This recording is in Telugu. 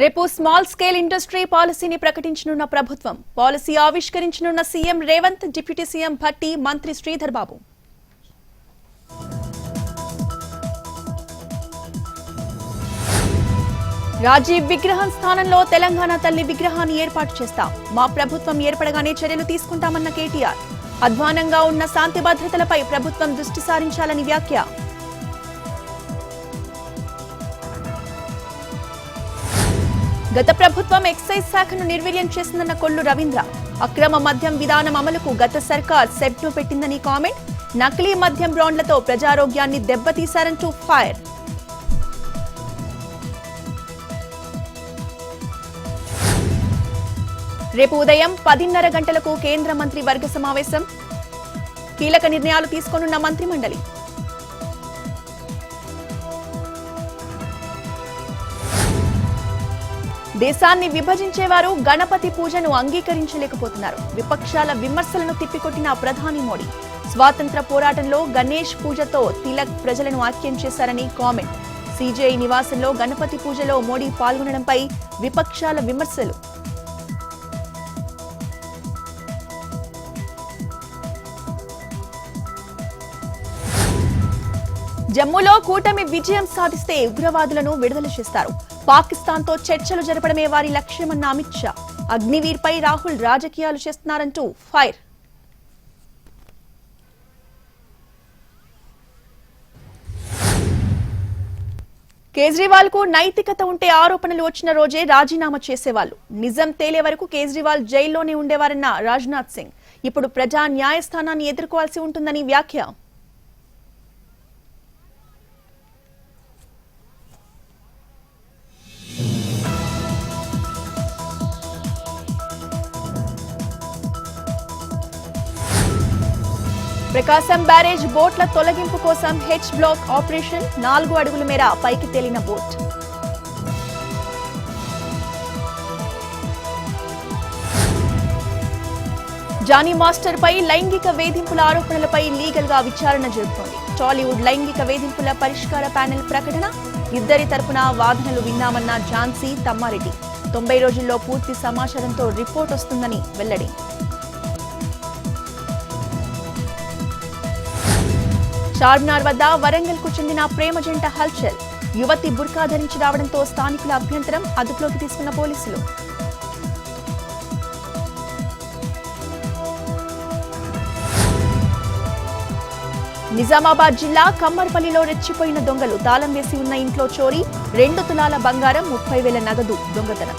రేపు స్మాల్ స్కేల్ ఇండస్ట్రీ పాలసీని ప్రకటించనున్న ప్రభుత్వం. పాలసీ ఆవిష్కరించనున్న CM Revanth, deputy CM Bhatti, మంత్రి శ్రీధర్ బాబు. రాజీవ్ విగ్రహం స్థానంలో తెలంగాణ తల్లి విగ్రహాన్ని ఏర్పాటు చేస్తాం. మా ప్రభుత్వం ఏర్పడగానే చర్యలు తీసుకుంటామన్న కేటీఆర్. అధ్వానంగా ఉన్న శాంతి భద్రతలపై ప్రభుత్వం దృష్టి సారించాలని వ్యాఖ్య. గత ప్రభుత్వం ఎక్సైజ్ శాఖను నిర్వీర్యం చేసిందన్న కొల్లు రవీంద్ర. అక్రమ మద్యం విధానం అమలుకు గత సర్కార్ సెట్ను పెట్టిందని కామెంట్. నకిలీ మద్యం బ్రాండ్లతో ప్రజారోగ్యాన్ని దెబ్బతీశారంటూ ఫైర్. రేపు ఉదయం 10:30 గంటలకు కేంద్ర మంత్రి వర్గ సమావేశం. కీలక నిర్ణయాలు తీసుకోనున్న మంత్రిమండలి. దేశాన్ని విభజించేవారు గణపతి పూజను అంగీకరించలేకపోతున్నారు. విపక్షాల విమర్శలను తిప్పికొట్టిన ప్రధాని మోడీ. స్వాతంత్ర పోరాటంలో గణేష్ పూజతో తిలక్ ప్రజలను ఐక్యం చేశారని కామెంట్. సీజేఐ నివాసంలో గణపతి పూజలో మోడీ పాల్గొనడంపై విపక్షాల విమర్శలు. జమ్మూలో కూటమి విజయం సాధిస్తే ఉగ్రవాదులను విడుదల చేస్తారు. పాకిస్తాన్తో చర్చలు జరపడమే వారి లక్ష్యమన్న అమిత్ షా. అగ్నివీర్పై రాహుల్ రాజకీయాలు చేస్తున్నారంటూ ఫైర్. కేజ్రీవాల్ కు నైతికత ఉంటే ఆరోపణలు వచ్చిన రోజే రాజీనామా చేసేవాళ్లు. నిజం తేలే వరకు కేజ్రీవాల్ జైల్లోనే ఉండేవారన్న రాజ్నాథ్ సింగ్. ఇప్పుడు ప్రజా న్యాయస్థానాన్ని ఎదుర్కోవాల్సి ఉంటుందని వ్యాఖ్య. ప్రకాశం బ్యారేజ్ బోట్ల తొలగింపు కోసం హెచ్ బ్లాక్ ఆపరేషన్. 4 అడుగుల మేర పైకి తేలిన బోట్. జానీ మాస్టర్ పై లైంగిక వేధింపుల ఆరోపణలపై లీగల్ గా విచారణ జరుగుతోంది. టాలీవుడ్ లైంగిక వేధింపుల పరిష్కార ప్యానెల్ ప్రకటన. ఇద్దరి తరపున వాదనలు విన్నామన్న ఝాన్సీ, తమ్మారెడ్డి. 90 రోజుల్లో పూర్తి సమాచారంతో రిపోర్ట్ వస్తుందని వెల్లడి. చార్మినార్ వద్ద వరంగల్ కు చెందిన ప్రేమ జంట హల్చల్. యువతి బుర్కా ధరించి రావడంతో స్థానికుల అభ్యంతరం. అదుపులోకి తీసుకున్న పోలీసులు. నిజామాబాద్ జిల్లా కమ్మర్పల్లిలో రెచ్చిపోయిన దొంగలు. తాళం వేసి ఉన్న ఇంట్లో చోరీ. 2 తులాల బంగారం, 30,000 నగదు దొంగతనం.